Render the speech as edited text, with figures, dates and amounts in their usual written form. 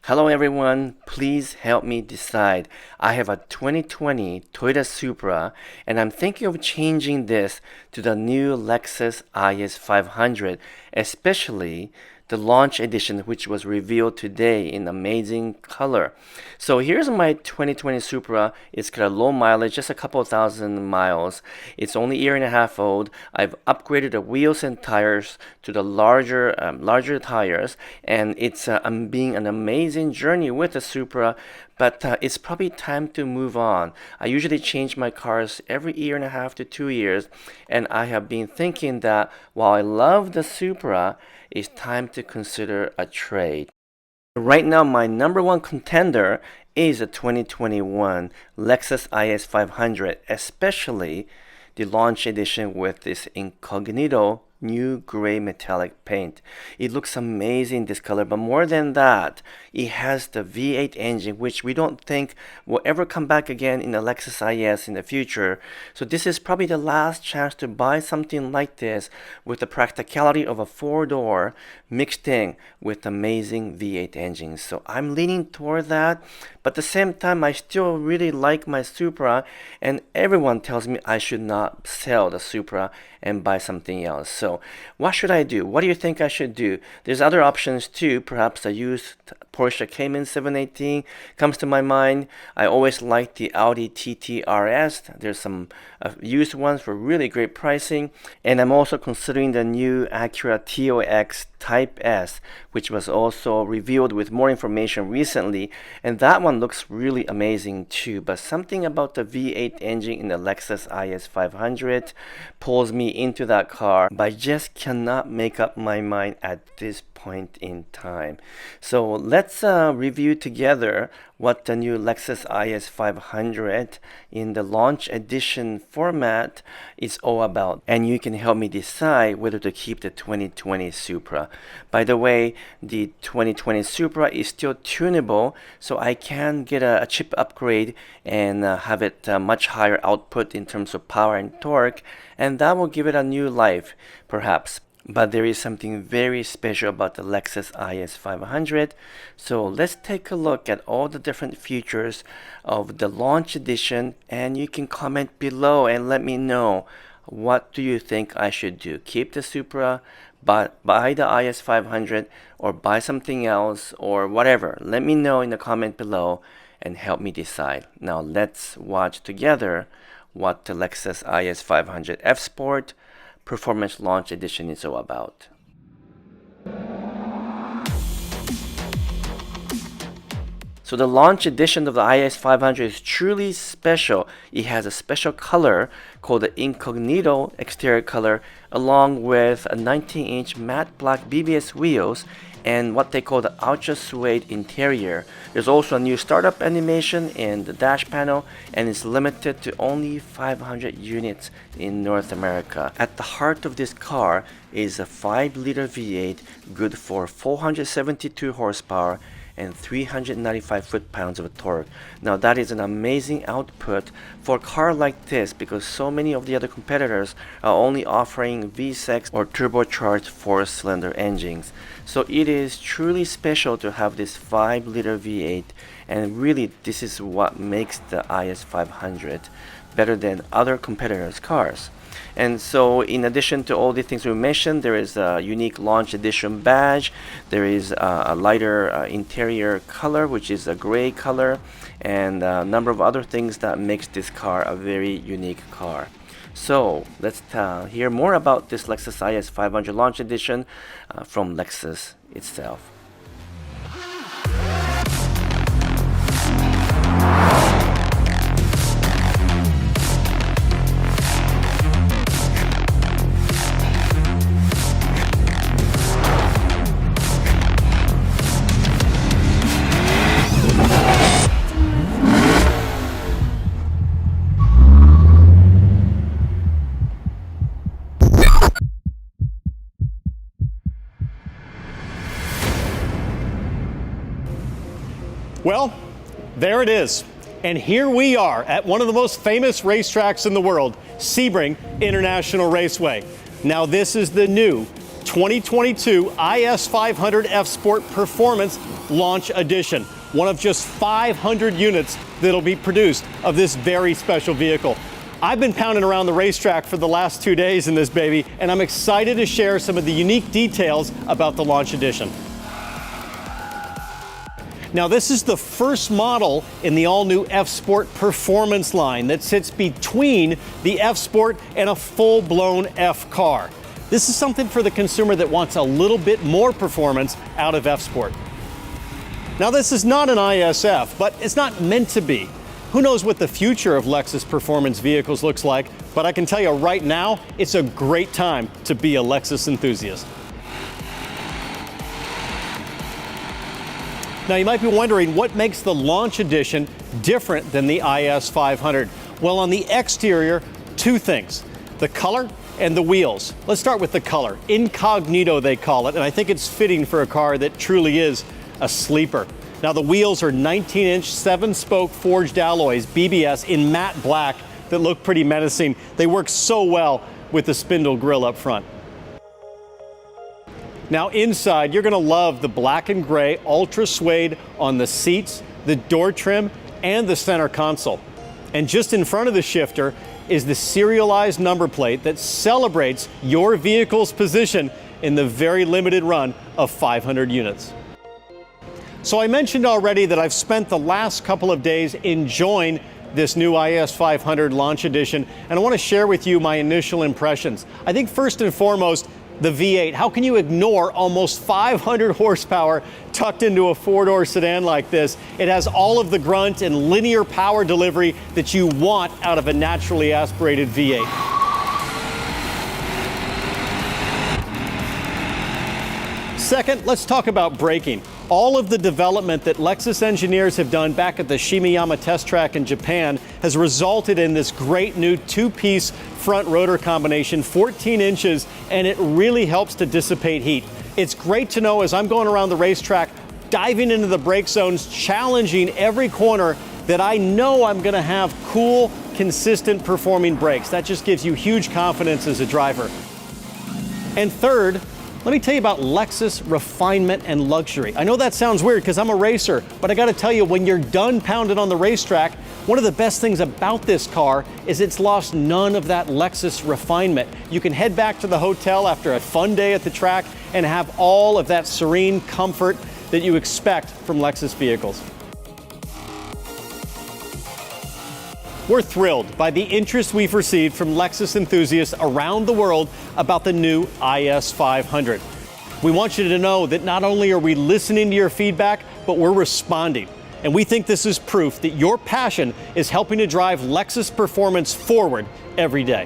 Hello everyone, please help me decide. I have a 2020 Toyota Supra and I'm thinking of changing this to the new Lexus IS 500, especially the launch edition which was revealed today in amazing color. So here's my 2020 Supra. It's got a low mileage, just a couple thousand miles. It's only a year and a half old. I've upgraded the wheels and tires to the larger tires, and it's being an amazing journey with the Supra. But it's probably time to move on. I usually change my cars every year and a half to 2 years, and I have been thinking that while I love the Supra, it's time to consider a trade. Right now, my number one contender is a 2021 Lexus IS 500, especially the launch edition with this Incognito new gray metallic paint. It looks amazing, this color, but more than that, it has the V8 engine, which we don't think will ever come back again in the Lexus IS in the future. So this is probably the last chance to buy something like this with the practicality of a four-door mixed in with amazing V8 engines. So I'm leaning toward that, but at the same time, I still really like my Supra, and everyone tells me I should not sell the Supra and buy something else. So what should I do? What do you think I should do? There's other options too. Perhaps a used Porsche Cayman 718 comes to my mind. I always like the Audi TT RS. There's some used ones for really great pricing. And I'm also considering the new Acura TOX Type S, which was also revealed with more information recently. And that one looks really amazing too. But something about the V8 engine in the Lexus IS 500 pulls me into that car, but I just cannot make up my mind at this point in time. So let's review together what the new Lexus IS 500 in the launch edition format is all about, and you can help me decide whether to keep the 2020 Supra. By the way, the 2020 Supra is still tunable, so I can get a chip upgrade and have it much higher output in terms of power and torque, and that will give it a new life, perhaps. But there is something very special about the Lexus IS 500. So let's take a look at all the different features of the launch edition, and you can comment below and let me know, what do you think I should do? Keep the Supra, buy the IS 500, or buy something else, or whatever. Let me know in the comment below and help me decide. Now let's watch together what the Lexus IS 500 F Sport Performance Launch Edition is all about. So the launch edition of the IS 500 is truly special. It has a special color called the Incognito exterior color, along with a 19-inch matte black BBS wheels and what they call the ultra suede interior. There's also a new startup animation in the dash panel, and it's limited to only 500 units in North America. At the heart of this car is a 5-liter V8, good for 472 horsepower and 395 foot-pounds of torque. Now that is an amazing output for a car like this, because so many of the other competitors are only offering V6 or turbocharged 4-cylinder engines. So it is truly special to have this 5-liter V8, and really this is what makes the IS 500 better than other competitors' cars. And so in addition to all the things we mentioned, there is a unique launch edition badge, there is a lighter interior color, which is a gray color, and a number of other things that makes this car a very unique car. So let's hear more about this Lexus IS 500 launch edition from Lexus itself. Well, there it is. And here we are at one of the most famous racetracks in the world, Sebring International Raceway. Now this is the new 2022 IS 500 F Sport Performance Launch Edition, one of just 500 units that'll be produced of this very special vehicle. I've been pounding around the racetrack for the last 2 days in this baby, and I'm excited to share some of the unique details about the Launch Edition. Now, this is the first model in the all-new F Sport Performance line that sits between the F Sport and a full-blown F car. This is something for the consumer that wants a little bit more performance out of F Sport. Now, this is not an ISF, but it's not meant to be. Who knows what the future of Lexus performance vehicles looks like, but I can tell you right now, it's a great time to be a Lexus enthusiast. Now, you might be wondering what makes the Launch Edition different than the IS 500. Well, on the exterior, two things: the color and the wheels. Let's start with the color. Incognito, they call it, and I think it's fitting for a car that truly is a sleeper. Now, the wheels are 19-inch, 7-spoke forged alloys, BBS, in matte black that look pretty menacing. They work so well with the spindle grille up front. Now, inside, you're gonna love the black and gray ultra suede on the seats, the door trim, and the center console. And just in front of the shifter is the serialized number plate that celebrates your vehicle's position in the very limited run of 500 units. So I mentioned already that I've spent the last couple of days enjoying this new IS 500 Launch Edition, and I want to share with you my initial impressions. I think first and foremost, the V8. How can you ignore almost 500 horsepower tucked into a four-door sedan like this? It has all of the grunt and linear power delivery that you want out of a naturally aspirated V8. Second, let's talk about braking. All of the development that Lexus engineers have done back at the Shimeyama test track in Japan has resulted in this great new two-piece front rotor combination, 14 inches, and it really helps to dissipate heat. It's great to know as I'm going around the racetrack, diving into the brake zones, challenging every corner, that I know I'm gonna have cool, consistent performing brakes. That just gives you huge confidence as a driver. And third, let me tell you about Lexus Refinement and Luxury. I know that sounds weird because I'm a racer, but I gotta tell you, when you're done pounding on the racetrack, one of the best things about this car is it's lost none of that Lexus refinement. You can head back to the hotel after a fun day at the track and have all of that serene comfort that you expect from Lexus vehicles. We're thrilled by the interest we've received from Lexus enthusiasts around the world about the new IS 500. We want you to know that not only are we listening to your feedback, but we're responding. And we think this is proof that your passion is helping to drive Lexus performance forward every day.